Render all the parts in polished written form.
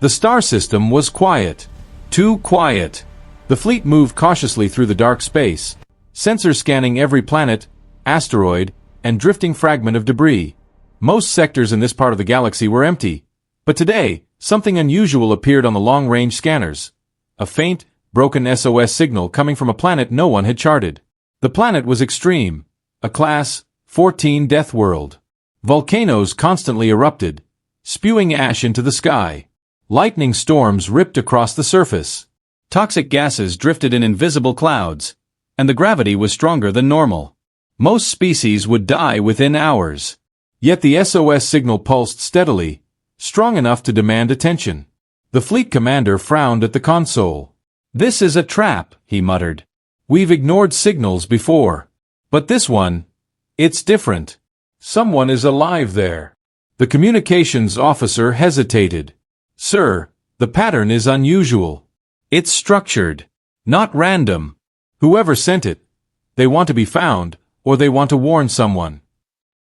The star system was quiet. Too quiet. The fleet moved cautiously through the dark space, sensors scanning every planet, asteroid, and drifting fragment of debris. Most sectors in this part of the galaxy were empty, but today, something unusual appeared on the long-range scanners. A faint, broken SOS signal coming from a planet no one had charted. The planet was extreme, a Class 14 death world. Volcanoes constantly erupted, spewing ash into the sky. Lightning storms ripped across the surface. Toxic gases drifted in invisible clouds, and the gravity was stronger than normal. Most species would die within hours. Yet the SOS signal pulsed steadily, strong enough to demand attention. The fleet commander frowned at the console. "This is a trap," he muttered. "We've ignored signals before. But this one, it's different. Someone is alive there." The communications officer hesitated. "Sir, the pattern is unusual. It's structured, not random. Whoever sent it, they want to be found, or they want to warn someone."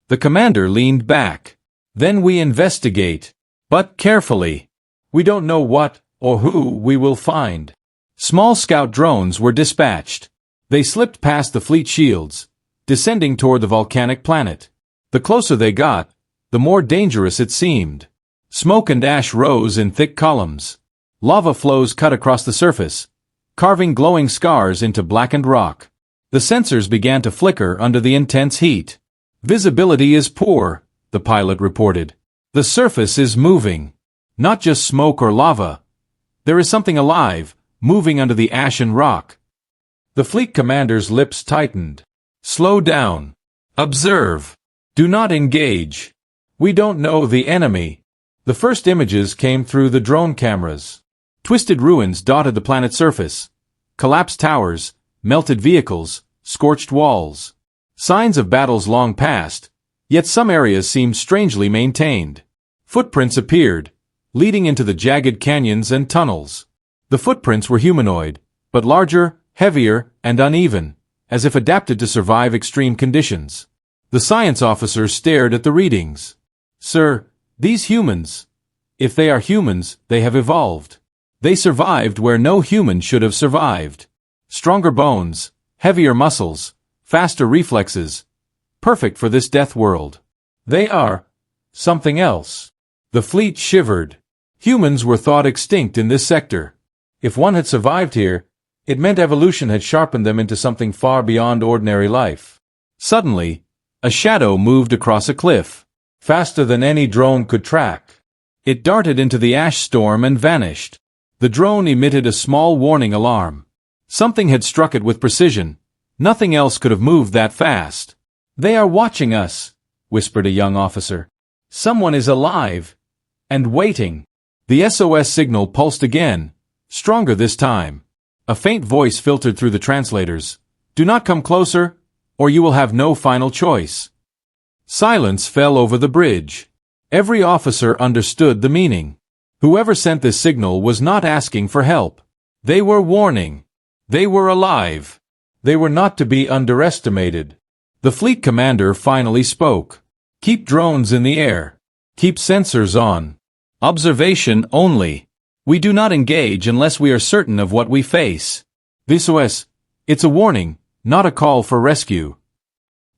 The commander leaned back. "Then we investigate. But carefully. We don't know what or who we will find." Small scout drones were dispatched. They slipped past the fleet shields, descending toward the volcanic planet. The closer they got, the more dangerous it seemed. Smoke and ash rose in thick columns. Lava flows cut across the surface, carving glowing scars into blackened rock. The sensors began to flicker under the intense heat. "Visibility is poor," the pilot reported. "The surface is moving. Not just smoke or lava. There is something alive, moving under the ashen rock." The fleet commander's lips tightened. "Slow down. Observe. Do not engage. We don't know the enemy." The first images came through the drone cameras. Twisted ruins dotted the planet's surface. Collapsed towers, melted vehicles, scorched walls. Signs of battles long past, yet some areas seemed strangely maintained. Footprints appeared, leading into the jagged canyons and tunnels. The footprints were humanoid, but larger, heavier, and uneven, as if adapted to survive extreme conditions. The science officer stared at the readings. "Sir, these humans, if they are humans, they have evolved. They survived where no human should have survived. Stronger bones, heavier muscles, faster reflexes. Perfect for this death world. They are something else." The fleet shivered. Humans were thought extinct in this sector. If one had survived here, it meant evolution had sharpened them into something far beyond ordinary life. Suddenly, a shadow moved across a cliff, faster than any drone could track. It darted into the ash storm and vanished. The drone emitted a small warning alarm. Something had struck it with precision. Nothing else could have moved that fast. "They are watching us," whispered a young officer. "Someone is alive and waiting." The SOS signal pulsed again, stronger this time. A faint voice filtered through the translators. "Do not come closer, or you will have no final choice." Silence fell over the bridge. Every officer understood the meaning. Whoever sent this signal was not asking for help. They were warning. They were alive. They were not to be underestimated. The fleet commander finally spoke. "Keep drones in the air. Keep sensors on. Observation only. We do not engage unless we are certain of what we face. This SOS, it's a warning, not a call for rescue."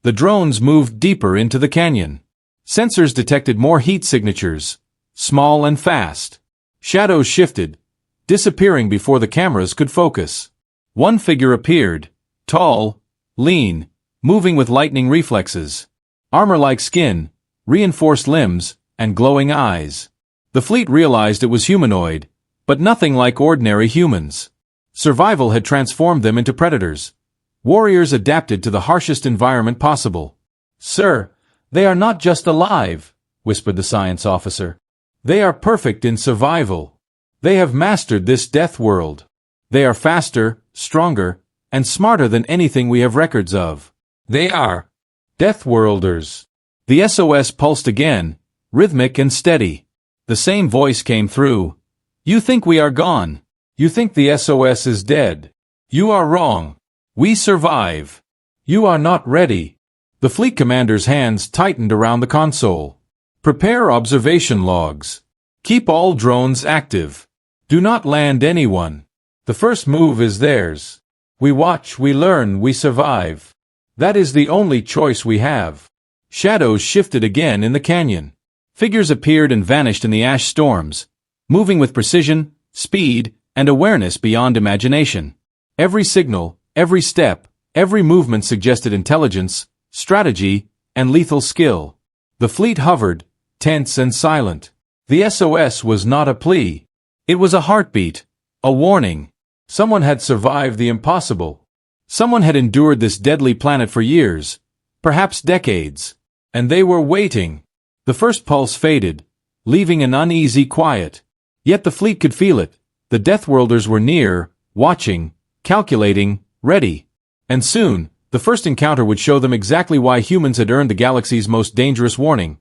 The drones moved deeper into the canyon. Sensors detected more heat signatures, small and fast. Shadows shifted, disappearing before the cameras could focus. One figure appeared, tall, lean, moving with lightning reflexes. Armor-like skin, reinforced limbs, and glowing eyes. The fleet realized it was humanoid, but nothing like ordinary humans. Survival had transformed them into predators. Warriors adapted to the harshest environment possible. "Sir, they are not just alive," whispered the science officer. "They are perfect in survival. They have mastered this death world. They are faster, stronger, and smarter than anything we have records of. They are Deathworlders." The SOS pulsed again, rhythmic and steady. The same voice came through. "You think we are gone. You think the SOS is dead. You are wrong. We survive. You are not ready." The fleet commander's hands tightened around the console. "Prepare observation logs. Keep all drones active. Do not land anyone. The first move is theirs. We watch, we learn, we survive. That is the only choice we have. Shadows shifted again in the canyon. Figures appeared and vanished in the ash storms, moving with precision, speed, and awareness beyond imagination. Every signal, every step, every movement suggested intelligence, strategy, and lethal skill. The fleet hovered, tense and silent. The SOS was not a plea. It was a heartbeat, a warning. Someone had survived the impossible. Someone had endured this deadly planet for years, perhaps decades, and they were waiting. The first pulse faded, leaving an uneasy quiet. Yet the fleet could feel it. The Deathworlders were near, watching, calculating, ready. And soon, the first encounter would show them exactly why humans had earned the galaxy's most dangerous warning.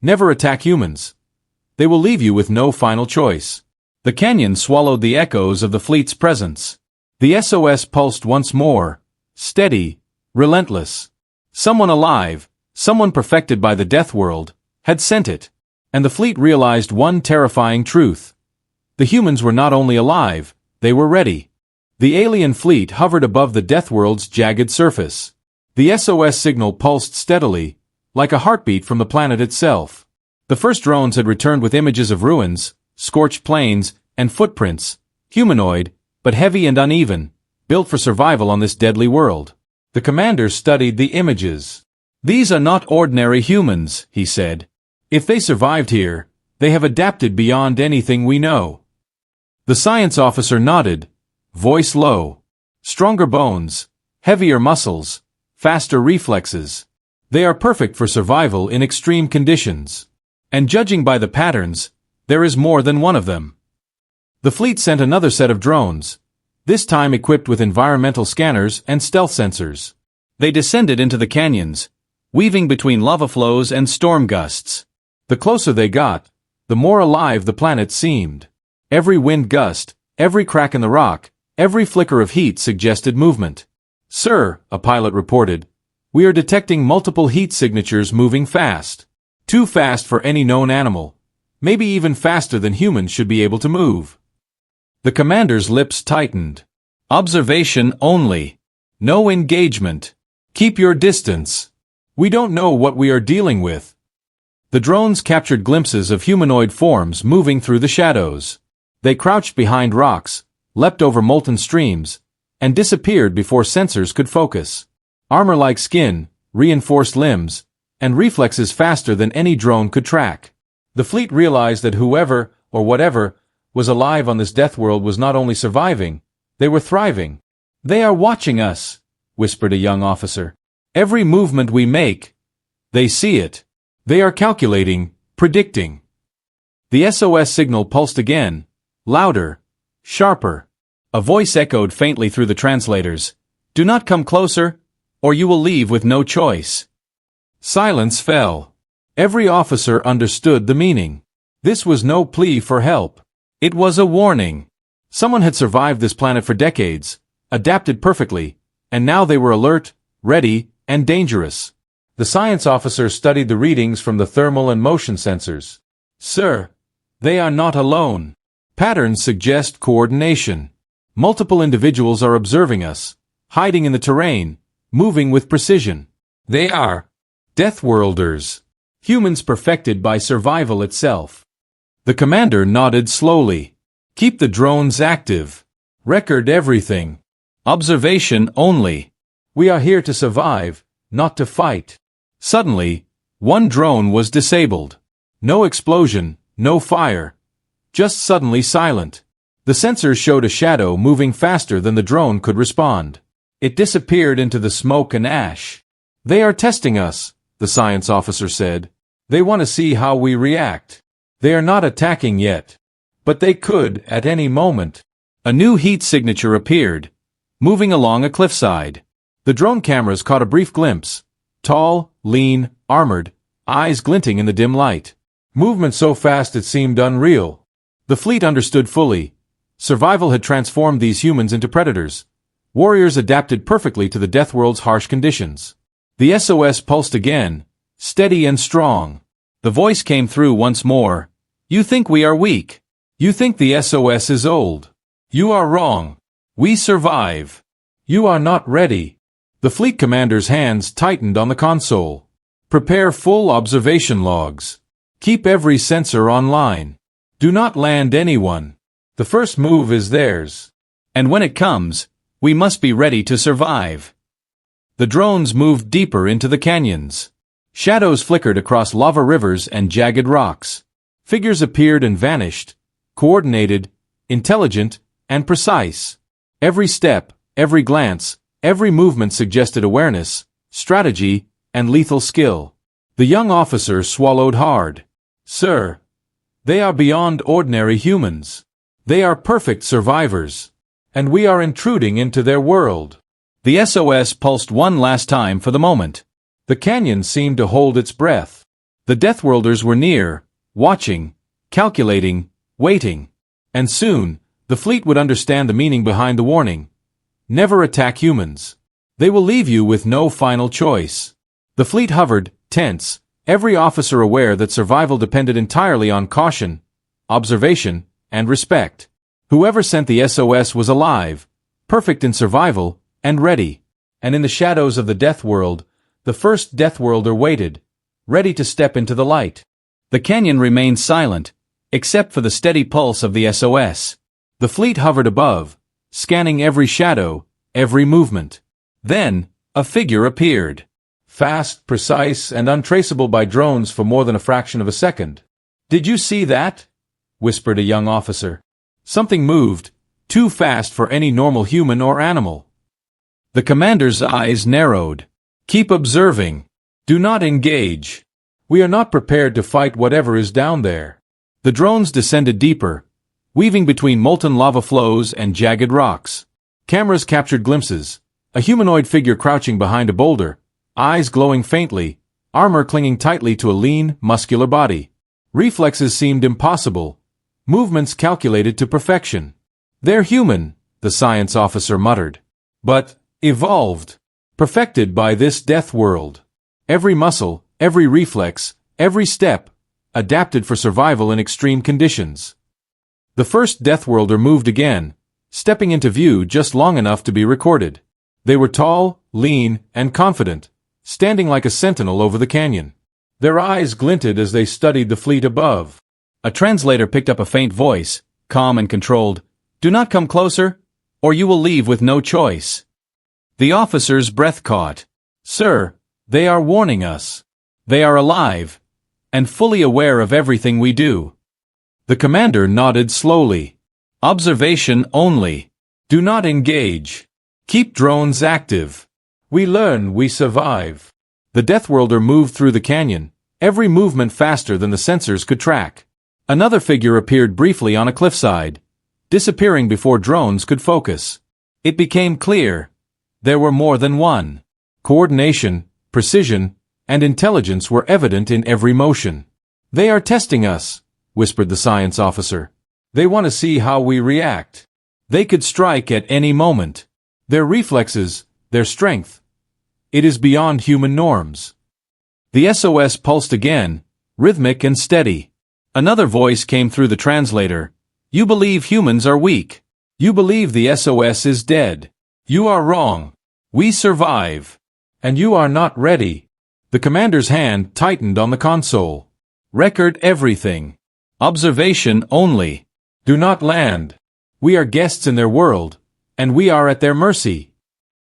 Never attack humans. They will leave you with no final choice. The canyon swallowed the echoes of the fleet's presence. The SOS pulsed once more, steady, relentless. Someone alive, someone perfected by the Deathworld, had sent it. And the fleet realized one terrifying truth. The humans were not only alive, they were ready. The alien fleet hovered above the Deathworld's jagged surface. The SOS signal pulsed steadily, like a heartbeat from the planet itself. The first drones had returned with images of ruins, scorched plains, and footprints, humanoid, but heavy and uneven, built for survival on this deadly world. The commander studied the images. These are not ordinary humans, he said. If they survived here, they have adapted beyond anything we know. The science officer nodded, voice low. Stronger bones, heavier muscles, faster reflexes. They are perfect for survival in extreme conditions. And judging by the patterns, there is more than one of them. The fleet sent another set of drones, this time equipped with environmental scanners and stealth sensors. They descended into the canyons, weaving between lava flows and storm gusts. The closer they got, the more alive the planet seemed. Every wind gust, every crack in the rock, every flicker of heat suggested movement. "Sir," a pilot reported, "we are detecting multiple heat signatures moving fast. Too fast for any known animal. Maybe even faster than humans should be able to move." The commander's lips tightened. "Observation only. No engagement. Keep your distance. We don't know what we are dealing with." The drones captured glimpses of humanoid forms moving through the shadows. They crouched behind rocks, leapt over molten streams, and disappeared before sensors could focus. Armor-like skin, reinforced limbs, and reflexes faster than any drone could track. The fleet realized that whoever, or whatever, was alive on this death world was not only surviving, they were thriving. "They are watching us," whispered a young officer. "Every movement we make, they see it. They are calculating, predicting." The SOS signal pulsed again, louder, sharper. A voice echoed faintly through the translators. "Do not come closer, or you will leave with no choice." Silence fell. Every officer understood the meaning. This was no plea for help. It was a warning. Someone had survived this planet for decades, adapted perfectly, and now they were alert, ready, and dangerous. The science officer studied the readings from the thermal and motion sensors. "Sir, they are not alone. Patterns suggest coordination. Multiple individuals are observing us, hiding in the terrain, moving with precision. They are Deathworlders, humans perfected by survival itself." The commander nodded slowly. "Keep the drones active. Record everything. Observation only. We are here to survive, not to fight." Suddenly, one drone was disabled. No explosion, no fire. Just suddenly silent. The sensors showed a shadow moving faster than the drone could respond. It disappeared into the smoke and ash. "They are testing us," the science officer said. "They want to see how we react. They are not attacking yet. But they could at any moment." A new heat signature appeared, moving along a cliffside. The drone cameras caught a brief glimpse. Tall, lean, armored, eyes glinting in the dim light. Movement so fast it seemed unreal. The fleet understood fully. Survival had transformed these humans into predators. Warriors adapted perfectly to the Deathworld's harsh conditions. The SOS pulsed again, steady and strong. The voice came through once more. You think we are weak. You think the SOS is old. You are wrong. We survive. You are not ready. The fleet commander's hands tightened on the console. Prepare full observation logs. Keep every sensor online. Do not land anyone. The first move is theirs. And when it comes, we must be ready to survive. The drones moved deeper into the canyons. Shadows flickered across lava rivers and jagged rocks. Figures appeared and vanished, coordinated, intelligent, and precise. Every step, every glance, every movement suggested awareness, strategy, and lethal skill. The young officer swallowed hard. Sir, they are beyond ordinary humans. They are perfect survivors. And we are intruding into their world. The SOS pulsed one last time for the moment. The canyon seemed to hold its breath. The Deathworlders were near, watching, calculating, waiting. And soon, the fleet would understand the meaning behind the warning. Never attack humans. They will leave you with no final choice. The fleet hovered, tense, every officer aware that survival depended entirely on caution, observation, and respect. Whoever sent the SOS was alive, perfect in survival, and ready. And in the shadows of the Death World, the first Deathworlder waited, ready to step into the light. The canyon remained silent, except for the steady pulse of the SOS. The fleet hovered above, scanning every shadow, every movement. Then, a figure appeared. Fast, precise, and untraceable by drones for more than a fraction of a second. "Did you see that?" whispered a young officer. Something moved, too fast for any normal human or animal. The commander's eyes narrowed. "Keep observing. Do not engage. We are not prepared to fight whatever is down there." The drones descended deeper, weaving between molten lava flows and jagged rocks. Cameras captured glimpses. A humanoid figure crouching behind a boulder, eyes glowing faintly, armor clinging tightly to a lean, muscular body. Reflexes seemed impossible, movements calculated to perfection. "They're human," the science officer muttered. "But evolved, perfected by this death world. Every muscle, every reflex, every step, adapted for survival in extreme conditions." The first Deathworlder moved again, stepping into view just long enough to be recorded. They were tall, lean, and confident, standing like a sentinel over the canyon. Their eyes glinted as they studied the fleet above. A translator picked up a faint voice, calm and controlled. "Do not come closer, or you will leave with no choice." The officer's breath caught. "Sir, they are warning us. They are alive, and fully aware of everything we do." The commander nodded slowly. "Observation only. Do not engage. Keep drones active. We learn, we survive." The Deathworlder moved through the canyon, every movement faster than the sensors could track. Another figure appeared briefly on a cliffside, disappearing before drones could focus. It became clear. There were more than one. Coordination, precision, and intelligence were evident in every motion. "They are testing us," whispered the science officer. "They want to see how we react. They could strike at any moment. Their reflexes, their strength. It is beyond human norms." The SOS pulsed again, rhythmic and steady. Another voice came through the translator. "You believe humans are weak. You believe the SOS is dead. You are wrong. We survive. And you are not ready." The commander's hand tightened on the console. "Record everything. Observation only. Do not land. We are guests in their world, and we are at their mercy."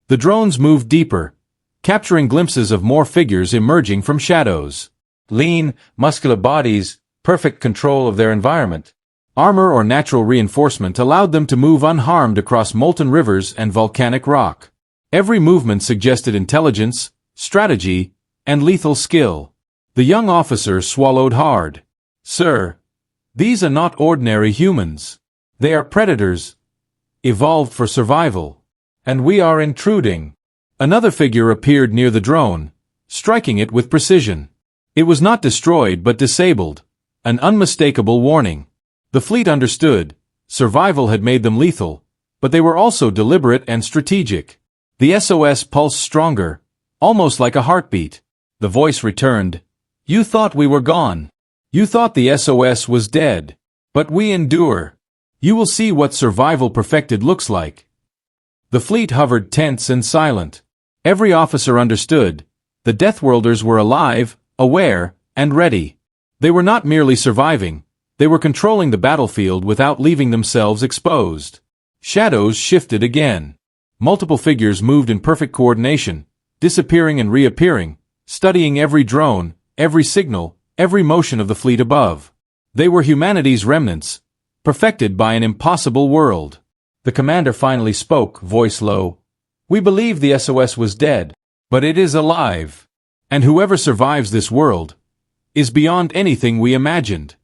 The drones moved deeper, capturing glimpses of more figures emerging from shadows. Lean, muscular bodies, perfect control of their environment. Armor or natural reinforcement allowed them to move unharmed across molten rivers and volcanic rock. Every movement suggested intelligence, strategy, and lethal skill. The young officer swallowed hard. "Sir, these are not ordinary humans. They are predators, evolved for survival. And we are intruding." Another figure appeared near the drone, striking it with precision. It was not destroyed but disabled, an unmistakable warning. The fleet understood. Survival had made them lethal, but they were also deliberate and strategic. The SOS pulsed stronger, almost like a heartbeat. The voice returned. "You thought we were gone. You thought the SOS was dead. But we endure. You will see what survival perfected looks like. The fleet hovered tense and silent. Every officer understood. The Deathworlders were alive, aware, and ready. They were not merely surviving. They were controlling the battlefield without leaving themselves exposed. Shadows shifted again. Multiple figures moved in perfect coordination, disappearing and reappearing, studying every drone, every signal, every motion of the fleet above. They were humanity's remnants, perfected by an impossible world. The commander finally spoke, voice low. We believe the SOS was dead, but it is alive. And whoever survives this world is beyond anything we imagined.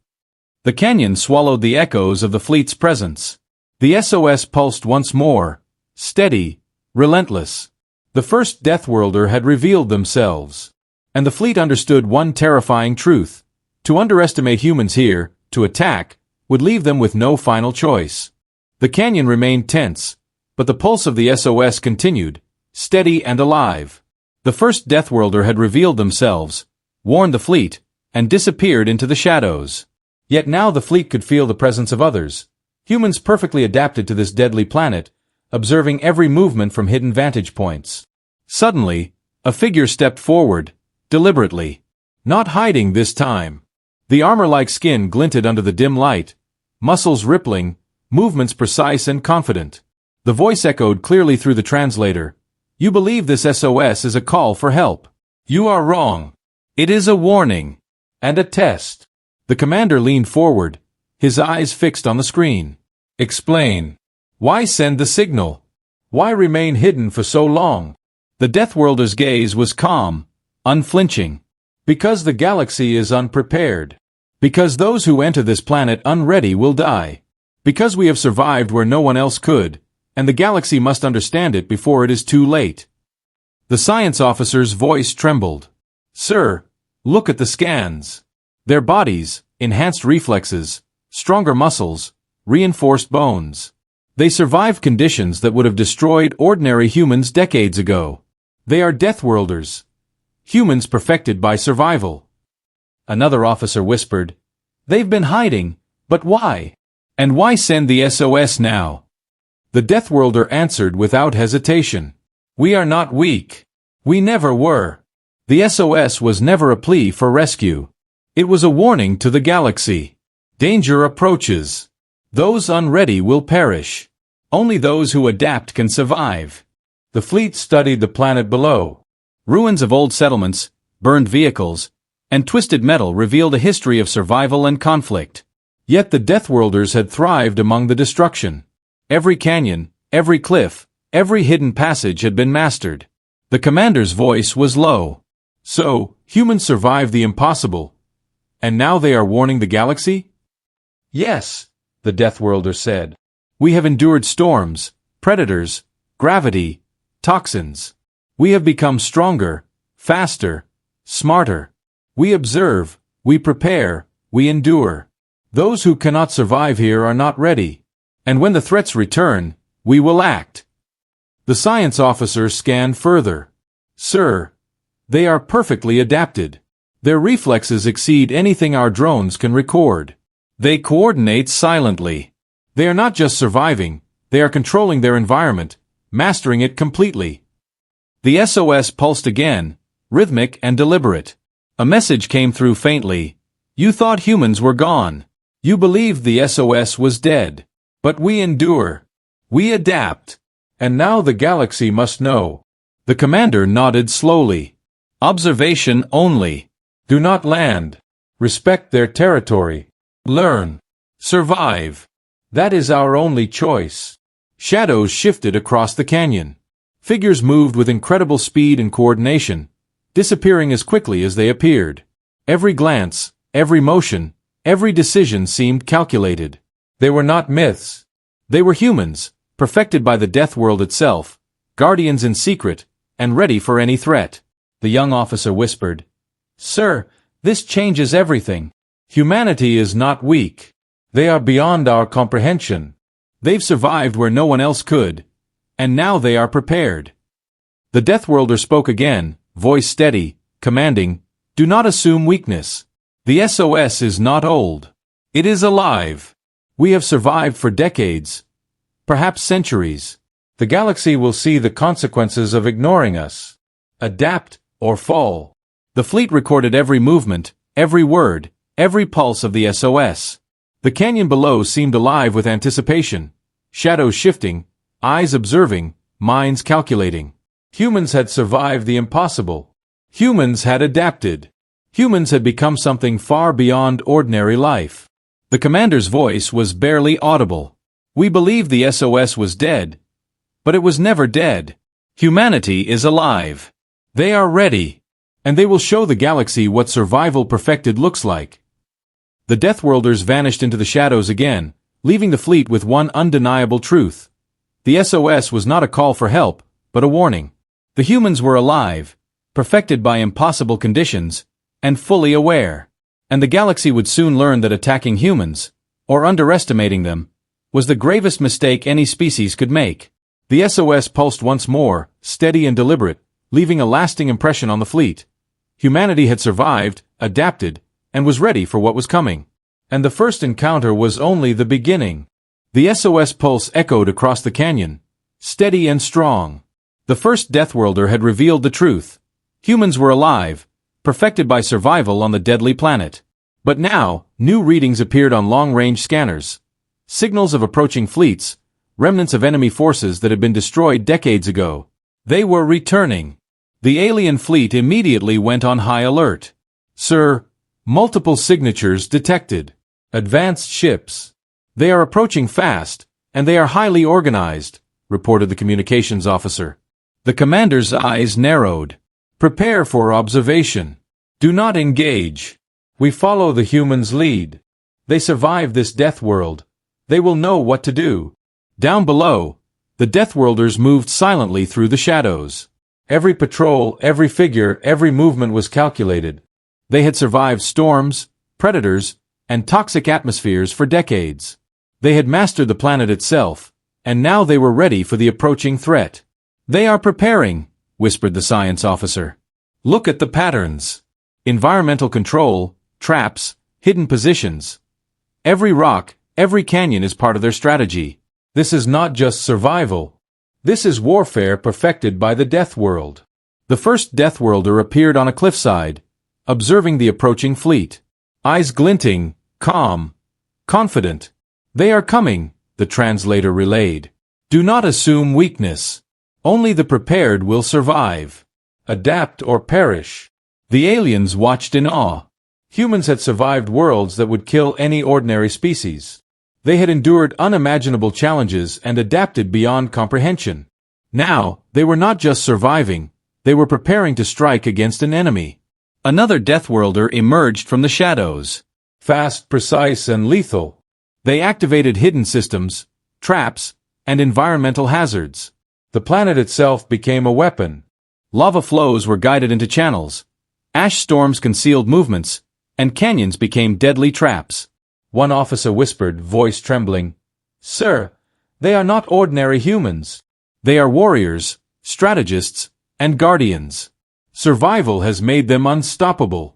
The canyon swallowed the echoes of the fleet's presence. The SOS pulsed once more, steady, relentless. The first Deathworlder had revealed themselves. And the fleet understood one terrifying truth. To underestimate humans here, to attack, would leave them with no final choice. The canyon remained tense, but the pulse of the SOS continued, steady and alive. The first Deathworlder had revealed themselves, warned the fleet, and disappeared into the shadows. Yet now the fleet could feel the presence of others, humans perfectly adapted to this deadly planet, observing every movement from hidden vantage points. Suddenly, a figure stepped forward, deliberately. Not hiding this time. The armor-like skin glinted under the dim light, muscles rippling, movements precise and confident. The voice echoed clearly through the translator. You believe this SOS is a call for help. You are wrong. It is a warning. And a test. The commander leaned forward, his eyes fixed on the screen. Explain. Why send the signal? Why remain hidden for so long? The Deathworlder's gaze was calm, unflinching. Because the galaxy is unprepared. Because those who enter this planet unready will die. Because we have survived where no one else could, and the galaxy must understand it before it is too late. The science officer's voice trembled. Sir, look at the scans. Their bodies, enhanced reflexes, stronger muscles, reinforced bones. They survived conditions that would have destroyed ordinary humans decades ago. They are Deathworlders. Humans perfected by survival. Another officer whispered, They've been hiding, but why? And why send the SOS now? The Deathworlder answered without hesitation. We are not weak. We never were. The SOS was never a plea for rescue. It was a warning to the galaxy. Danger approaches. Those unready will perish. Only those who adapt can survive. The fleet studied the planet below. Ruins of old settlements, burned vehicles, and twisted metal revealed a history of survival and conflict. Yet the Deathworlders had thrived among the destruction. Every canyon, every cliff, every hidden passage had been mastered. The commander's voice was low. So, humans survived the impossible. And now they are warning the galaxy? Yes, the Deathworlder said. We have endured storms, predators, gravity, toxins. We have become stronger, faster, smarter. We observe, we prepare, we endure. Those who cannot survive here are not ready. And when the threats return, we will act. The science officer scanned further. Sir, they are perfectly adapted. Their reflexes exceed anything our drones can record. They coordinate silently. They are not just surviving, they are controlling their environment, mastering it completely. The SOS pulsed again, rhythmic and deliberate. A message came through faintly. You thought humans were gone. You believed the SOS was dead. But we endure. We adapt. And now the galaxy must know. The commander nodded slowly. Observation only. Do not land. Respect their territory. Learn. Survive. That is our only choice. Shadows shifted across the canyon. Figures moved with incredible speed and coordination, disappearing as quickly as they appeared. Every glance, every motion, every decision seemed calculated. They were not myths. They were humans, perfected by the death world itself, guardians in secret, and ready for any threat. The young officer whispered, Sir, this changes everything. Humanity is not weak. They are beyond our comprehension. They've survived where no one else could, and now they are prepared. The Deathworlder spoke again, voice steady, commanding, Do not assume weakness. The SOS is not old. It is alive. We have survived for decades, perhaps centuries. The galaxy will see the consequences of ignoring us. Adapt or fall. The fleet recorded every movement, every word, every pulse of the SOS. The canyon below seemed alive with anticipation. Shadows shifting, eyes observing, minds calculating. Humans had survived the impossible. Humans had adapted. Humans had become something far beyond ordinary life. The commander's voice was barely audible. We believed the SOS was dead, but it was never dead. Humanity is alive. They are ready, and they will show the galaxy what survival perfected looks like. The Deathworlders vanished into the shadows again, leaving the fleet with one undeniable truth. The SOS was not a call for help, but a warning. The humans were alive, perfected by impossible conditions, and fully aware. And the galaxy would soon learn that attacking humans, or underestimating them, was the gravest mistake any species could make. The SOS pulsed once more, steady and deliberate, leaving a lasting impression on the fleet. Humanity had survived, adapted, and was ready for what was coming. And the first encounter was only the beginning. The SOS pulse echoed across the canyon, steady and strong. The first Deathworlder had revealed the truth. Humans were alive, perfected by survival on the deadly planet. But now, new readings appeared on long-range scanners. Signals of approaching fleets, remnants of enemy forces that had been destroyed decades ago. They were returning. The alien fleet immediately went on high alert. Sir, multiple signatures detected. Advanced ships. They are approaching fast, and they are highly organized, reported the communications officer. The commander's eyes narrowed. Prepare for observation. Do not engage. We follow the humans' lead. They survive this death world. They will know what to do. Down below, the Deathworlders moved silently through the shadows. Every patrol, every figure, every movement was calculated. They had survived storms, predators, and toxic atmospheres for decades. They had mastered the planet itself, and now they were ready for the approaching threat. They are preparing, whispered the science officer. Look at the patterns. Environmental control, traps, hidden positions. Every rock, every canyon is part of their strategy. This is not just survival. This is warfare perfected by the Death World. The first Deathworlder appeared on a cliffside, observing the approaching fleet. Eyes glinting, calm, confident. They are coming, the translator relayed. Do not assume weakness. Only the prepared will survive. Adapt or perish. The aliens watched in awe. Humans had survived worlds that would kill any ordinary species. They had endured unimaginable challenges and adapted beyond comprehension. Now, they were not just surviving, they were preparing to strike against an enemy. Another Deathworlder emerged from the shadows. Fast, precise, and lethal. They activated hidden systems, traps, and environmental hazards. The planet itself became a weapon. Lava flows were guided into channels. Ash storms concealed movements, and canyons became deadly traps. One officer whispered, voice trembling, "Sir, they are not ordinary humans. They are warriors, strategists, and guardians. Survival has made them unstoppable."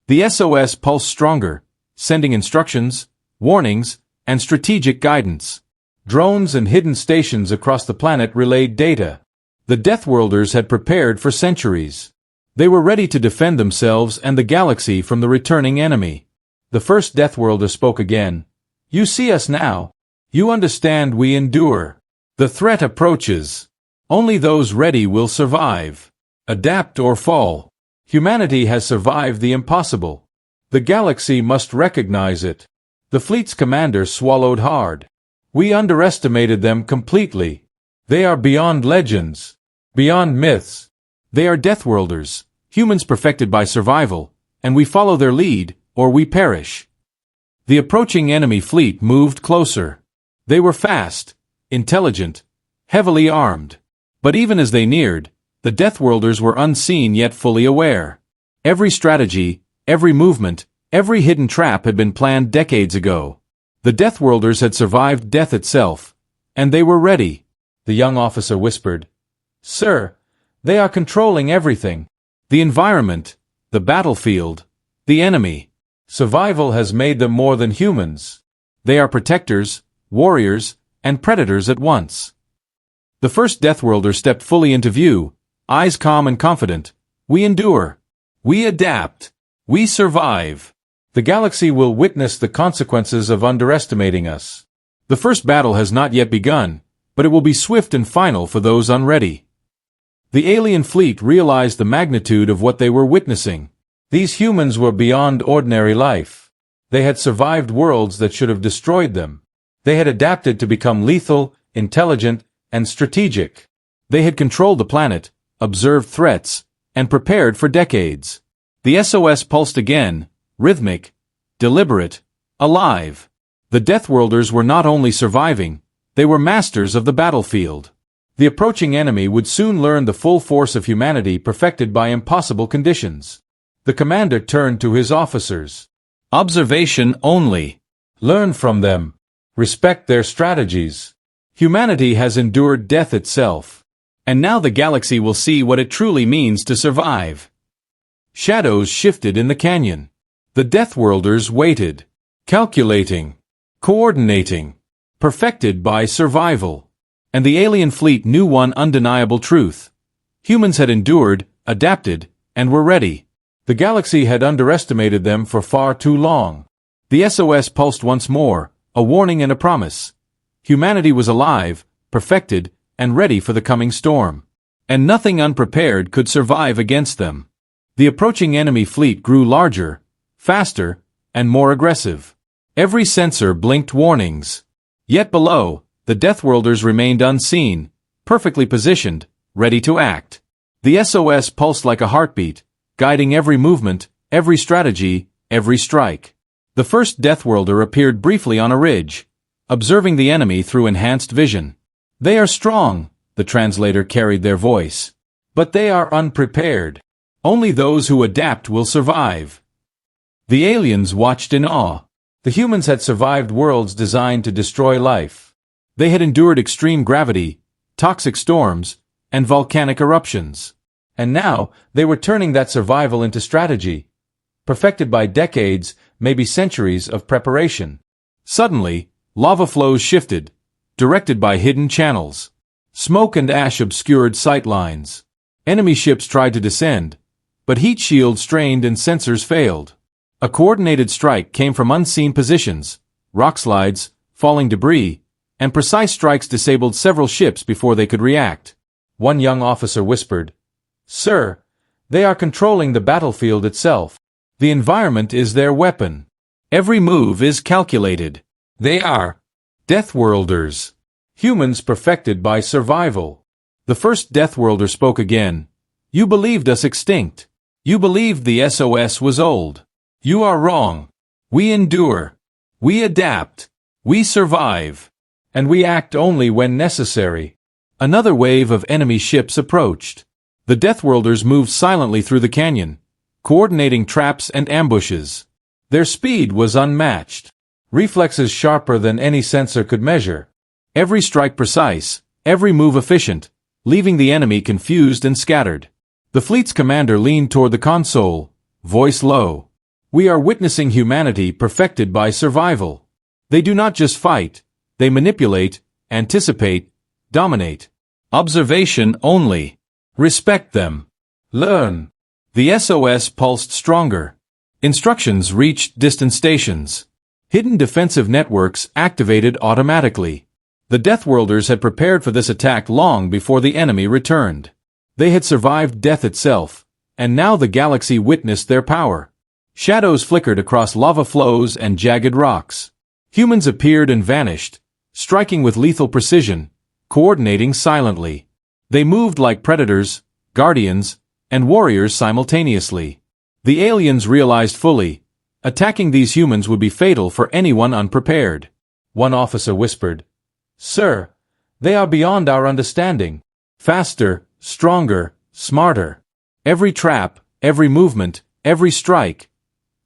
The SOS pulsed stronger, sending instructions, warnings, and strategic guidance. Drones and hidden stations across the planet relayed data. The Deathworlders had prepared for centuries. They were ready to defend themselves and the galaxy from the returning enemy. The first Deathworlder spoke again. "You see us now. You understand we endure. The threat approaches. Only those ready will survive. Adapt or fall. Humanity has survived the impossible. The galaxy must recognize it." The fleet's commander swallowed hard. "We underestimated them completely. They are beyond legends, beyond myths. They are Deathworlders, humans perfected by survival, and we follow their lead, or we perish." The approaching enemy fleet moved closer. They were fast, intelligent, heavily armed. But even as they neared, the Deathworlders were unseen yet fully aware. Every strategy, every movement, every hidden trap had been planned decades ago. The Deathworlders had survived death itself, and they were ready. The young officer whispered, "Sir, they are controlling everything. The environment, the battlefield, the enemy. Survival has made them more than humans. They are protectors, warriors, and predators at once. The first Deathworlder stepped fully into view, eyes calm and confident. We endure. We adapt. We survive. The galaxy will witness the consequences of underestimating us. The first battle has not yet begun, but it will be swift and final for those unready. The alien fleet realized the magnitude of what they were witnessing. These humans were beyond ordinary life. They had survived worlds that should have destroyed them. They had adapted to become lethal, intelligent, and strategic. They had controlled the planet, observed threats, and prepared for decades. The SOS pulsed again, rhythmic, deliberate, alive. The Deathworlders were not only surviving, they were masters of the battlefield. The approaching enemy would soon learn the full force of humanity perfected by impossible conditions. The commander turned to his officers. Observation only. Learn from them. Respect their strategies. Humanity has endured death itself. And now the galaxy will see what it truly means to survive. Shadows shifted in the canyon. The Deathworlders waited. Calculating. Coordinating. Perfected by survival. And the alien fleet knew one undeniable truth. Humans had endured, adapted, and were ready. The galaxy had underestimated them for far too long. The SOS pulsed once more, a warning and a promise. Humanity was alive, perfected, and ready for the coming storm. And nothing unprepared could survive against them. The approaching enemy fleet grew larger, faster, and more aggressive. Every sensor blinked warnings. Yet below, the Deathworlders remained unseen, perfectly positioned, ready to act. The SOS pulsed like a heartbeat, guiding every movement, every strategy, every strike. The first Deathworlder appeared briefly on a ridge, observing the enemy through enhanced vision. They are strong, the translator carried their voice. But they are unprepared. Only those who adapt will survive. The aliens watched in awe. The humans had survived worlds designed to destroy life. They had endured extreme gravity, toxic storms, and volcanic eruptions. And now, they were turning that survival into strategy, perfected by decades, maybe centuries of preparation. Suddenly, lava flows shifted, directed by hidden channels. Smoke and ash obscured sight lines. Enemy ships tried to descend, but heat shields strained and sensors failed. A coordinated strike came from unseen positions, rock slides, falling debris, and precise strikes disabled several ships before they could react. One young officer whispered, "Sir, they are controlling the battlefield itself. The environment is their weapon. Every move is calculated. They are Deathworlders, humans perfected by survival." The first Deathworlder spoke again. "You believed us extinct. You believed the SOS was old. You are wrong. We endure. We adapt. We survive. And we act only when necessary." Another wave of enemy ships approached. The Deathworlders moved silently through the canyon, coordinating traps and ambushes. Their speed was unmatched. Reflexes sharper than any sensor could measure. Every strike precise, every move efficient, leaving the enemy confused and scattered. The fleet's commander leaned toward the console, voice low. "We are witnessing humanity perfected by survival. They do not just fight, they manipulate, anticipate, dominate. Observation only. Respect them. Learn." The SOS pulsed stronger. Instructions reached distant stations. Hidden defensive networks activated automatically. The Deathworlders had prepared for this attack long before the enemy returned. They had survived death itself, and now the galaxy witnessed their power. Shadows flickered across lava flows and jagged rocks. Humans appeared and vanished, striking with lethal precision, coordinating silently. They moved like predators, guardians, and warriors simultaneously. The aliens realized fully, attacking these humans would be fatal for anyone unprepared. One officer whispered, "Sir, they are beyond our understanding. Faster, stronger, smarter. Every trap, every movement, every strike,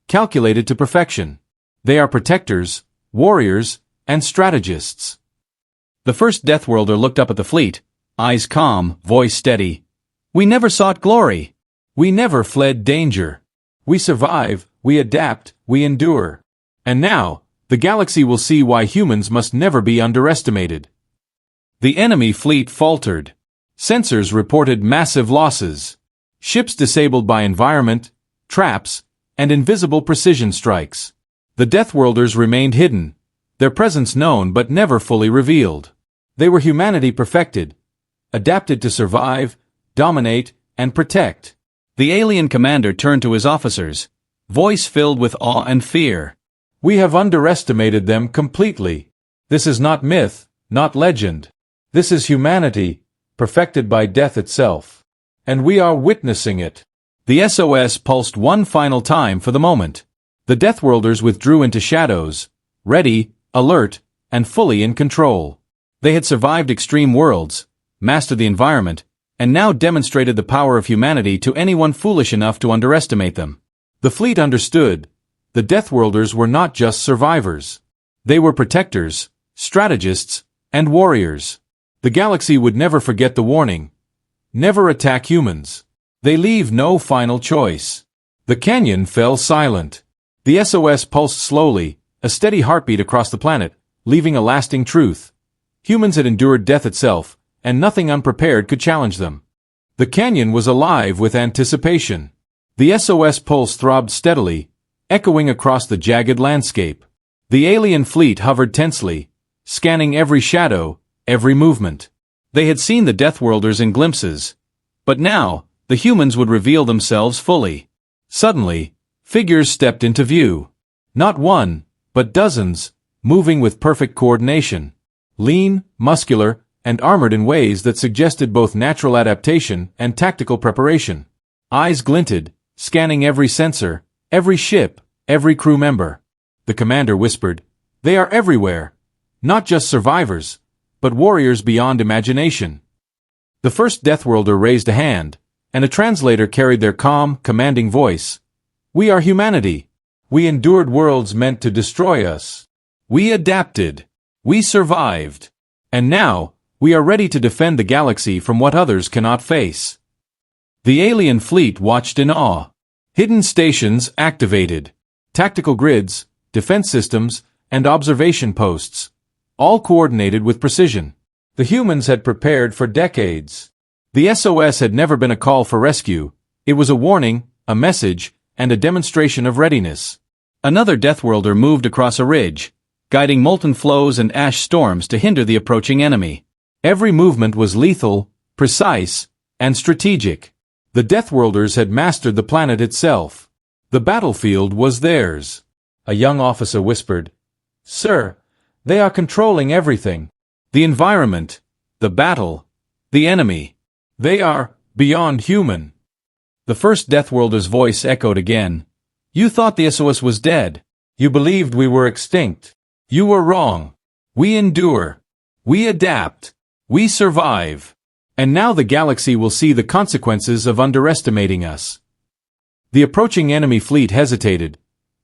calculated to perfection. They are protectors, warriors, and strategists." The first Deathworlder looked up at the fleet, eyes calm, voice steady. "We never sought glory. We never fled danger. We survive, we adapt, We endure. And now, the galaxy will see why humans must never be underestimated. The enemy fleet faltered. Sensors reported massive losses. Ships disabled by environment, traps, and invisible precision strikes. The Deathworlders remained hidden, their presence known but never fully revealed. They were humanity perfected, adapted to survive, dominate, and protect. The alien commander turned to his officers, voice filled with awe and fear. We have underestimated them completely. This is not myth, not legend. This is humanity, perfected by death itself. And we are witnessing it. The SOS pulsed one final time for the moment. The Deathworlders withdrew into shadows, ready, alert, and fully in control. They had survived extreme worlds, mastered the environment, and now demonstrated the power of humanity to anyone foolish enough to underestimate them. The fleet understood. The Deathworlders were not just survivors. They were protectors, strategists, and warriors. The galaxy would never forget the warning. Never attack humans. They leave no final choice. The canyon fell silent. The SOS pulsed slowly, a steady heartbeat across the planet, leaving a lasting truth. Humans had endured death itself, and nothing unprepared could challenge them. The canyon was alive with anticipation. The SOS pulse throbbed steadily, echoing across the jagged landscape. The alien fleet hovered tensely, scanning every shadow, every movement. They had seen the Deathworlders in glimpses. But now, the humans would reveal themselves fully. Suddenly, figures stepped into view. Not one, but dozens, moving with perfect coordination. Lean, muscular, and armored in ways that suggested both natural adaptation and tactical preparation. Eyes glinted, scanning every sensor, every ship, every crew member. The commander whispered, "They are everywhere. Not just survivors, but warriors beyond imagination." The first Deathworlder raised a hand, and a translator carried their calm, commanding voice. "We are humanity. We endured worlds meant to destroy us. We adapted. We survived. And now, we are ready to defend the galaxy from what others cannot face." The alien fleet watched in awe. Hidden stations activated. Tactical grids, defense systems, and observation posts. All coordinated with precision. The humans had prepared for decades. The SOS had never been a call for rescue. It was a warning, a message, and a demonstration of readiness. Another Deathworlder moved across a ridge, guiding molten flows and ash storms to hinder the approaching enemy. Every movement was lethal, precise, and strategic. The Deathworlders had mastered the planet itself. The battlefield was theirs. A young officer whispered, "Sir, they are controlling everything. The environment, the battle, the enemy. They are beyond human." The first Deathworlder's voice echoed again. "You thought the SOS was dead. You believed we were extinct. You were wrong. We endure. We adapt. We survive. And now the galaxy will see the consequences of underestimating us." The approaching enemy fleet hesitated,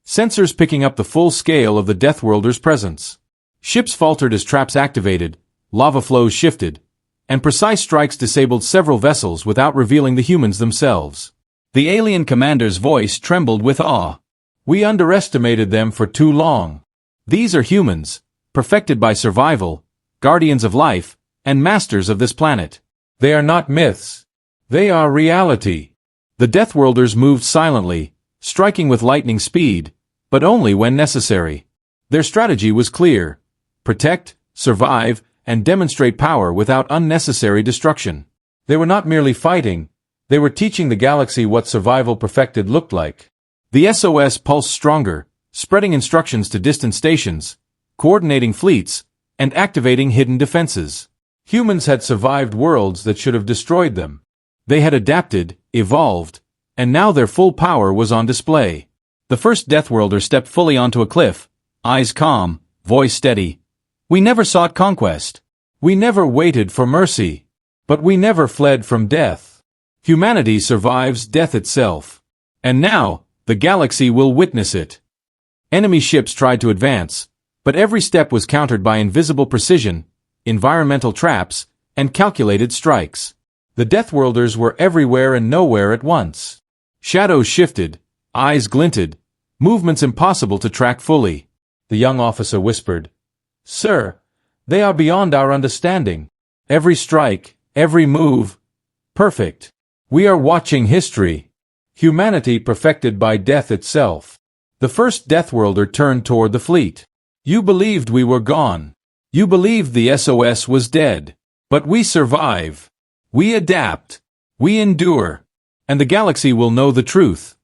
sensors picking up the full scale of the Deathworlder's presence. Ships faltered as traps activated, lava flows shifted, and precise strikes disabled several vessels without revealing the humans themselves. The alien commander's voice trembled with awe. "We underestimated them for too long. These are humans, perfected by survival, guardians of life, and masters of this planet. They are not myths. They are reality." The Deathworlders moved silently, striking with lightning speed, but only when necessary. Their strategy was clear: protect, survive, and demonstrate power without unnecessary destruction. They were not merely fighting, they were teaching the galaxy what survival perfected looked like. The SOS pulsed stronger, spreading instructions to distant stations, coordinating fleets, and activating hidden defenses. Humans had survived worlds that should have destroyed them. They had adapted, evolved, and now their full power was on display. The first Deathworlder stepped fully onto a cliff, eyes calm, voice steady. "We never sought conquest. We never waited for mercy. But we never fled from death. Humanity survives death itself. And now, the galaxy will witness it." Enemy ships tried to advance, but every step was countered by invisible precision, environmental traps, and calculated strikes. The Deathworlders were everywhere and nowhere at once. Shadows shifted, eyes glinted, movements impossible to track fully. The young officer whispered, "Sir, they are beyond our understanding. Every strike, every move, perfect. We are watching history. Humanity perfected by death itself." The first Deathworlder turned toward the fleet. "You believed we were gone. You believed the SOS was dead. But we survive. We adapt. We endure. And the galaxy will know the truth.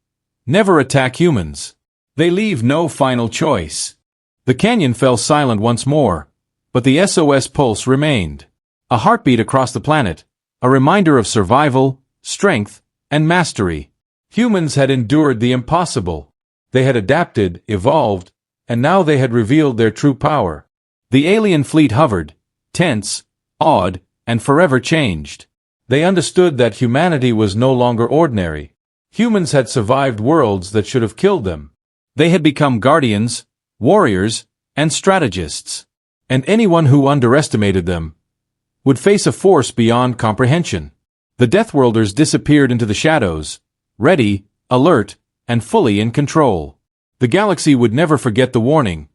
Never attack humans. They leave no final choice." The canyon fell silent once more, but the SOS pulse remained. A heartbeat across the planet, a reminder of survival, strength, and mastery. Humans had endured the impossible. They had adapted, evolved, and now they had revealed their true power. The alien fleet hovered, tense, awed, and forever changed. They understood that humanity was no longer ordinary. Humans had survived worlds that should have killed them. They had become guardians, warriors, and strategists. And anyone who underestimated them would face a force beyond comprehension. The Deathworlders disappeared into the shadows, ready, alert, and fully in control. The galaxy would never forget the warning.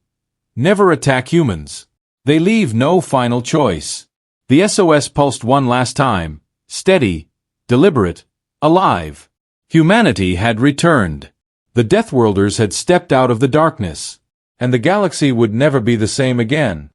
Never attack humans. They leave no final choice. The SOS pulsed one last time, steady, deliberate, alive. Humanity had returned. The Deathworlders had stepped out of the darkness, and the galaxy would never be the same again.